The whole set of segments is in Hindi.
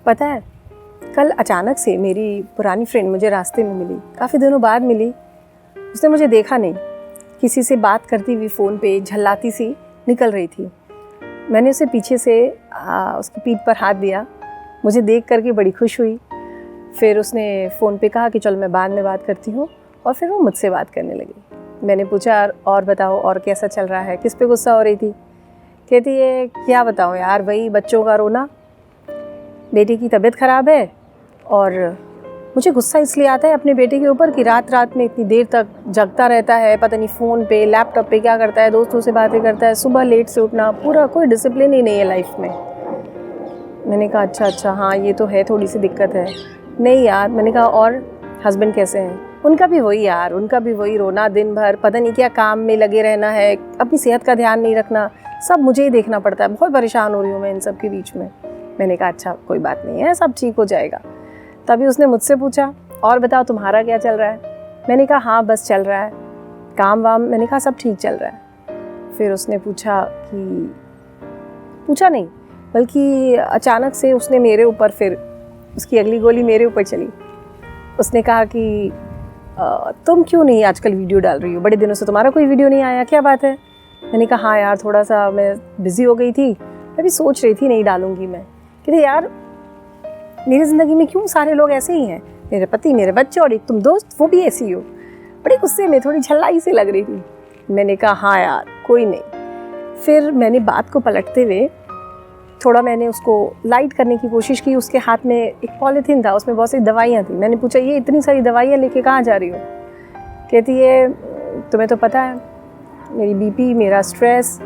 पता है, कल अचानक से मेरी पुरानी फ्रेंड मुझे रास्ते में मिली, काफ़ी दिनों बाद मिली। उसने मुझे देखा नहीं, किसी से बात करती हुई फ़ोन पे झल्लाती सी निकल रही थी। मैंने उसे पीछे से उसकी पीठ पर हाथ दिया। मुझे देख करके बड़ी खुश हुई। फिर उसने फ़ोन पे कहा कि चल मैं बाद में बात करती हूँ, और फिर वो मुझसे बात करने लगी। मैंने पूछा और बताओ और कैसा चल रहा है, किस पे गुस्सा हो रही थी? कहती है क्या बताऊँ यार, वही बच्चों का रोना, बेटी की तबीयत ख़राब है, और मुझे गुस्सा इसलिए आता है अपने बेटे के ऊपर कि रात रात में इतनी देर तक जगता रहता है, पता नहीं फ़ोन पे लैपटॉप पे क्या करता है, दोस्तों से बातें करता है, सुबह लेट से उठना, पूरा कोई डिसिप्लिन ही नहीं है लाइफ में। मैंने कहा अच्छा हाँ ये तो है, थोड़ी सी दिक्कत है। नहीं यार, मैंने कहा और हस्बैंड कैसे हैं? उनका भी वही यार, उनका भी वही रोना, दिन भर पता नहीं क्या काम में लगे रहना है, अपनी सेहत का ध्यान नहीं रखना, सब मुझे ही देखना पड़ता है। बहुत परेशान हो रही हूँ मैं इन सब के बीच में। मैंने कहा अच्छा कोई बात नहीं है, सब ठीक हो जाएगा। तभी उसने मुझसे पूछा और बताओ तुम्हारा क्या चल रहा है? मैंने कहा हाँ बस चल रहा है, काम वाम, मैंने कहा सब ठीक चल रहा है। फिर उसने पूछा नहीं बल्कि अचानक से उसने मेरे ऊपर, फिर उसकी अगली गोली मेरे ऊपर चली। उसने कहा कि तुम क्यों नहीं आजकल वीडियो डाल रही हो, बड़े दिनों से तुम्हारा कोई वीडियो नहीं आया, क्या बात है? मैंने कहा हाँ यार थोड़ा सा मैं बिज़ी हो गई थी, मैं भी सोच रही थी नहीं डालूंगी मैं। कहते यार मेरी ज़िंदगी में क्यों सारे लोग ऐसे ही हैं, मेरे पति, मेरे बच्चे और एक तुम दोस्त, वो भी ऐसी हो। बड़ी गुस्से में, थोड़ी झल्लाई सी लग रही थी। मैंने कहा हाँ यार कोई नहीं। फिर मैंने बात को पलटते हुए थोड़ा मैंने उसको लाइट करने की कोशिश की। उसके हाथ में एक पॉलीथीन था, उसमें बहुत सारी दवाइयाँ थी। मैंने पूछा ये इतनी सारी दवाइयाँ लेके कहाँ जा रही हो? कहती है तुम्हें तो पता है मेरी बीपी, मेरा स्ट्रेस,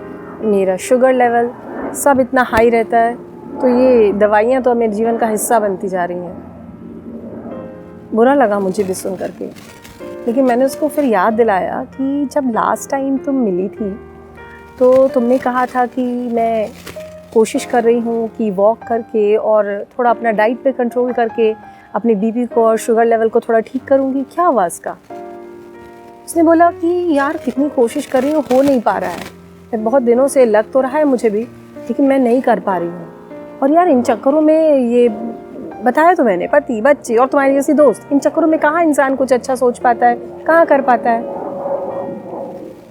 मेरा शुगर लेवल सब इतना हाई रहता है, तो ये दवाइयाँ तो मेरे जीवन का हिस्सा बनती जा रही हैं। बुरा लगा मुझे भी सुन करके, लेकिन मैंने उसको फिर याद दिलाया कि जब लास्ट टाइम तुम मिली थी तो तुमने कहा था कि मैं कोशिश कर रही हूँ कि वॉक करके और थोड़ा अपना डाइट पे कंट्रोल करके अपने बीपी को और शुगर लेवल को थोड़ा ठीक करूँगी। क्या हुआ इसका? उसने बोला कि यार कितनी कोशिश कर रही हूँ, हो नहीं पा रहा है। मैं बहुत दिनों से लग तो रहा है मुझे भी, लेकिन मैं नहीं कर पा रही हूँ। और यार इन चक्करों में, ये बताया तो मैंने, पति, बच्चे और तुम्हारी जैसी दोस्त, इन चक्करों में कहाँ इंसान कुछ अच्छा सोच पाता है, कहाँ कर पाता है।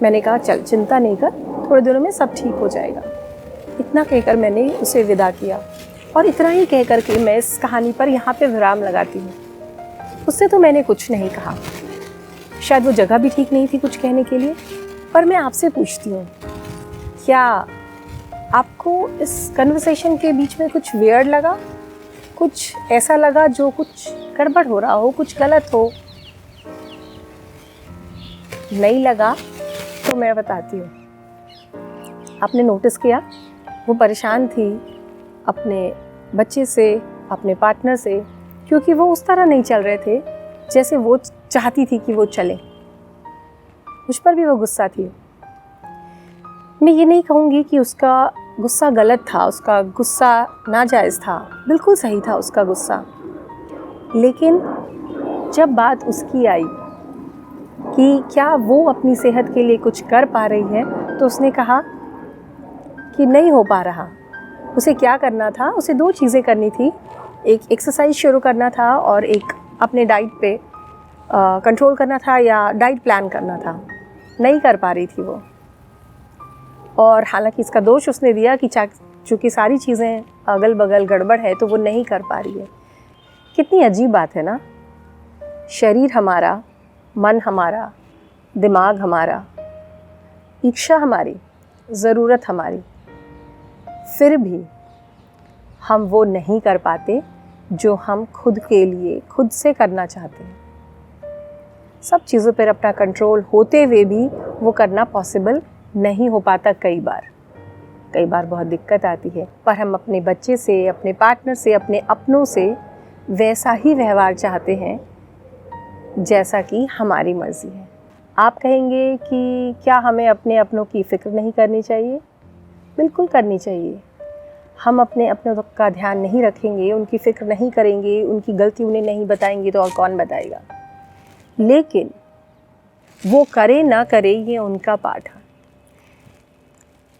मैंने कहा चल चिंता नहीं कर, थोड़े दिनों में सब ठीक हो जाएगा। इतना कहकर मैंने उसे विदा किया, और इतना ही कह कर के मैं इस कहानी पर यहाँ पे विराम लगाती हूँ। उससे तो मैंने कुछ नहीं कहा, शायद वो जगह भी ठीक नहीं थी कुछ कहने के लिए। पर मैं आपसे पूछती हूँ, क्या आपको इस कन्वर्सेशन के बीच में कुछ वियर्ड लगा, कुछ ऐसा लगा जो कुछ गड़बड़ हो रहा हो, कुछ गलत हो? नहीं लगा तो मैं बताती हूँ। आपने नोटिस किया वो परेशान थी अपने बच्चे से, अपने पार्टनर से, क्योंकि वो उस तरह नहीं चल रहे थे जैसे वो चाहती थी कि वो चले। मुझ पर भी वो गुस्सा थी। मैं ये नहीं कहूँगी कि उसका गुस्सा गलत था, उसका गुस्सा नाजायज़ था, बिल्कुल सही था उसका गुस्सा। लेकिन जब बात उसकी आई कि क्या वो अपनी सेहत के लिए कुछ कर पा रही है, तो उसने कहा कि नहीं हो पा रहा। उसे क्या करना था? उसे दो चीज़ें करनी थी, एक एक्सरसाइज शुरू करना था और एक अपने डाइट पे कंट्रोल करना था या डाइट प्लान करना था। नहीं कर पा रही थी वो। और हालांकि इसका दोष उसने दिया कि चूँकि सारी चीज़ें अगल बगल गड़बड़ है तो वो नहीं कर पा रही है। कितनी अजीब बात है ना। शरीर हमारा, मन हमारा, दिमाग हमारा, इच्छा हमारी, ज़रूरत हमारी, फिर भी हम वो नहीं कर पाते जो हम खुद के लिए खुद से करना चाहते हैं। सब चीज़ों पर अपना कंट्रोल होते हुए भी वो करना पॉसिबल नहीं हो पाता। कई बार बहुत दिक्कत आती है। पर हम अपने बच्चे से, अपने पार्टनर से, अपने अपनों से वैसा ही व्यवहार चाहते हैं जैसा कि हमारी मर्ज़ी है। आप कहेंगे कि क्या हमें अपने अपनों की फ़िक्र नहीं करनी चाहिए? बिल्कुल करनी चाहिए। हम अपने अपनों का ध्यान नहीं रखेंगे, उनकी फ़िक्र नहीं करेंगे, उनकी गलती उन्हें नहीं बताएंगे तो और कौन बताएगा। लेकिन वो करे ना करे ये उनका पाठ है।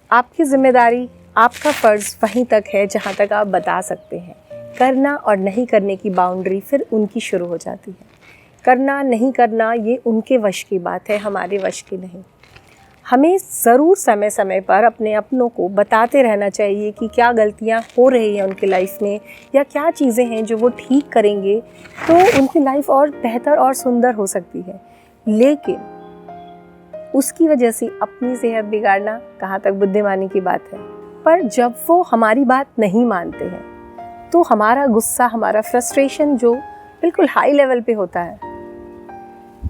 आपकी ज़िम्मेदारी, आपका फ़र्ज़ वहीं तक है जहाँ तक आप बता सकते हैं। करना और नहीं करने की बाउंड्री फिर उनकी शुरू हो जाती है। करना नहीं करना ये उनके वश की बात है, हमारे वश की नहीं। हमें ज़रूर समय समय पर अपने अपनों को बताते रहना चाहिए कि क्या गलतियां हो रही हैं उनकी लाइफ में, या क्या चीज़ें हैं जो वो ठीक करेंगे तो उनकी लाइफ और बेहतर और सुंदर हो सकती है। लेकिन उसकी वजह से अपनी सेहत बिगाड़ना कहाँ तक बुद्धिमानी की बात है। पर जब वो हमारी बात नहीं मानते हैं तो हमारा गुस्सा, हमारा फ्रस्ट्रेशन जो बिल्कुल हाई लेवल पे होता है,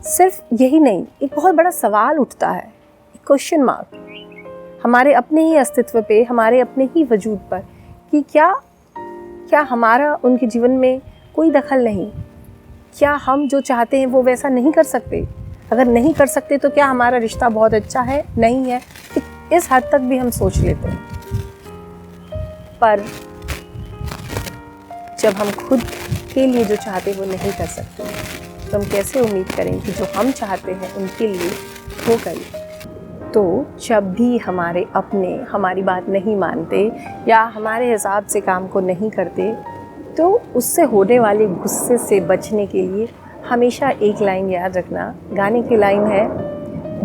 सिर्फ यही नहीं, एक बहुत बड़ा सवाल उठता है, एक क्वेश्चन मार्क हमारे अपने ही अस्तित्व पे, हमारे अपने ही वजूद पर, कि क्या हमारा उनके जीवन में कोई दखल नहीं? क्या हम जो चाहते हैं वो वैसा नहीं कर सकते? अगर नहीं कर सकते तो क्या हमारा रिश्ता बहुत अच्छा है? नहीं है। इस हद तक भी हम सोच लेते हैं। पर जब हम खुद के लिए जो चाहते हैं वो नहीं कर सकते, तो हम कैसे उम्मीद करें कि जो हम चाहते हैं उनके लिए वो करें? तो जब भी हमारे अपने हमारी बात नहीं मानते या हमारे हिसाब से काम को नहीं करते, तो उससे होने वाले गुस्से से बचने के लिए हमेशा एक लाइन याद रखना। गाने की लाइन है,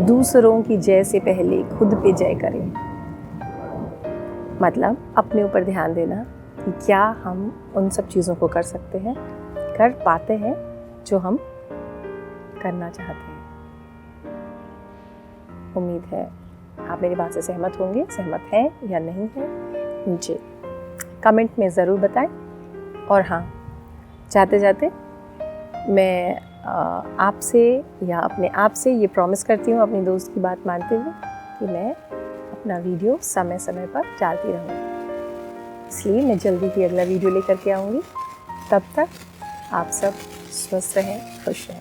दूसरों की जय से पहले खुद पे जय करें। मतलब अपने ऊपर ध्यान देना कि क्या हम उन सब चीज़ों को कर सकते हैं, कर पाते हैं जो हम करना चाहते हैं। उम्मीद है आप मेरी बात से सहमत होंगे। सहमत हैं या नहीं हैं, नीचे कमेंट में ज़रूर बताएं। और हाँ, जाते जाते मैं आपसे या अपने आप से ये प्रॉमिस करती हूँ, अपनी दोस्त की बात मानते हुए, कि मैं अपना वीडियो समय समय पर डालती रहूँगी। इसलिए मैं जल्दी ही अगला वीडियो लेकर के आऊँगी। तब तक आप सब स्वस्थ रहें, खुश रहें।